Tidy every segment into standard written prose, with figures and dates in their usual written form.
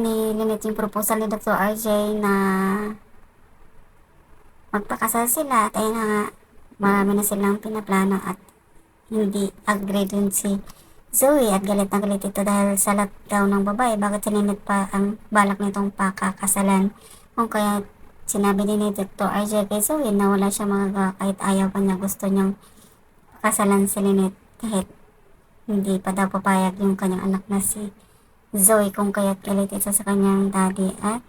Ni Lynette yung proposal ni Dr. RJ na magpakasal sila at ayun na nga, marami na silang pinaplano at hindi agree dun si Zoe at galit na galit ito dahil salat daw ng babae bakit sininit pa ang balak nitong pakakasalan. Kung kaya sinabi din ni Dr. RJ kay Zoe na wala siya magagawa kahit ayaw pa niya, gusto niyang kasalan si Lynette kahit hindi pa daw papayag yung kanyang anak na si Zoe, kung kaya't galit ito sa kanyang daddy at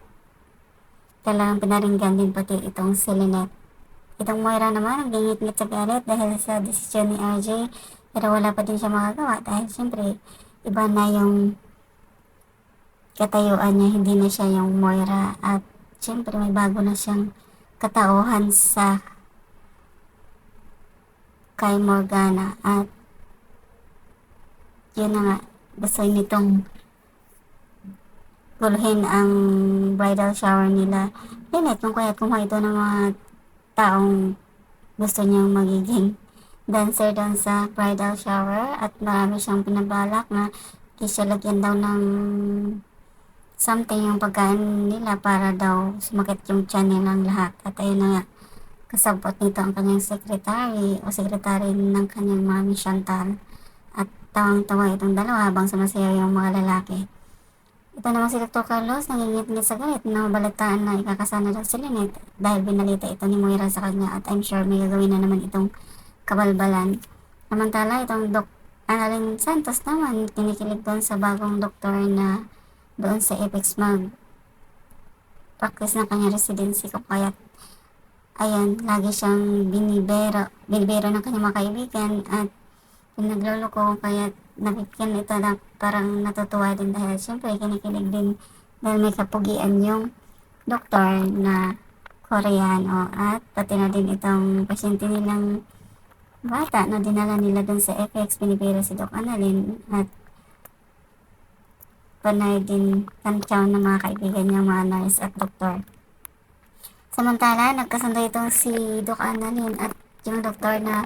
talagang pinaringgan din pati itong si Lynette. Itong Moira naman nagingit-ngit sa galit dahil sa desisyon ni RJ, pero wala pa din siya makagawa dahil siyempre iba na yung katayuan niya, hindi na siya yung Moira at siyempre may bago na siyang katauhan sa kay Morgana at yun na nga, gusto nitong guluhin ang bridal shower nila Lynette, kung kaya't kumuha ito ng mga taong gusto niyang magiging dancer doon sa bridal shower at marami siyang pinabalak na siya lagyan daw ng something yung pagkain nila para daw sumakit yung tiyan nilang lahat at ayun na nga, kasabot nito ang kanyang secretary ng kanyang mami Chantal at tawang-tawa itong dalawa habang sumasayaw yung mga lalaki. Ito naman si Dr. Carlos, nangingit-ngit sa galit na mabalitaan na ikakasana daw si Lynette dahil binalita ito ni Moira sa kanya at I'm sure may gagawin na naman itong kabalbalan. Samantala, itong Annalyn Santos naman, kinikilig doon sa bagong doktor na doon sa Apex mag-practice ng kanyang residency kung kaya ayan, lagi siyang binibero ng kanyang mga kaibigan at pinagloloko kaya nabigyan ito na parang natutuwa din dahil syempre kinikilig din dahil may kapugian yung doktor na Koreano at pati na din itong pasyente nilang bata na dinala nila dun sa FX, pinipira si Doc Annalyn at panay din tantyaw ng mga kaibigan niya, mga nurse at doktor. Samantala, nagkasundo itong si Doc Annalyn at yung doktor na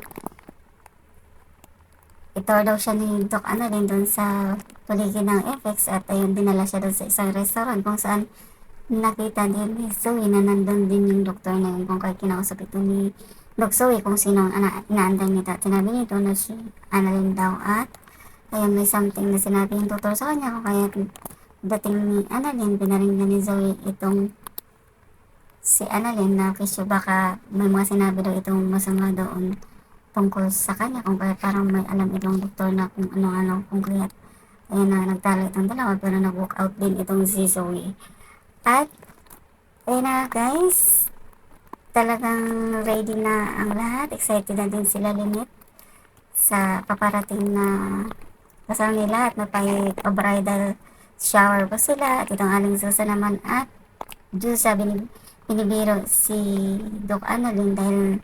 ito daw siya ni Doc Annalyn doon sa paligid ng FX at ayun dinala siya doon sa isang restaurant kung saan nakita din ni Zoe na nandun din yung doktor na yun kung kaya kinausap ito ni Doc Zoe kung sino ang inaantay nito at sinabi nito na si Annalyn daw at ayun may something na sinabi yung doktor sa kanya kung kaya dating ni Annalyn pinaringgan ni Zoe itong si Annalyn na kasi baka may mga sinabi daw itong masama doon tungkol sa kanya kung kaya parang may alam itong doktor na kung ano-ano kung kaya ayun na nagtalo itong dalawa pero nag-walk out din itong si Zoe at ayun na guys, talagang ready na ang lahat, excited na din sila Lynette sa paparating na kasal nila at bridal shower pa sila at itong Aling Susan naman at Jusa binibiro si Doc Annalyn dahil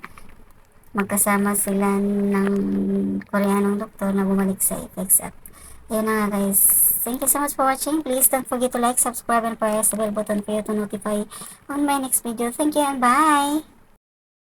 magkasama sila ng Koreanong doktor na bumalik sa Apex at ayun na nga guys, thank you so much for watching. Please don't forget to like, subscribe and press the bell button for you to notify on my next video. Thank you and bye!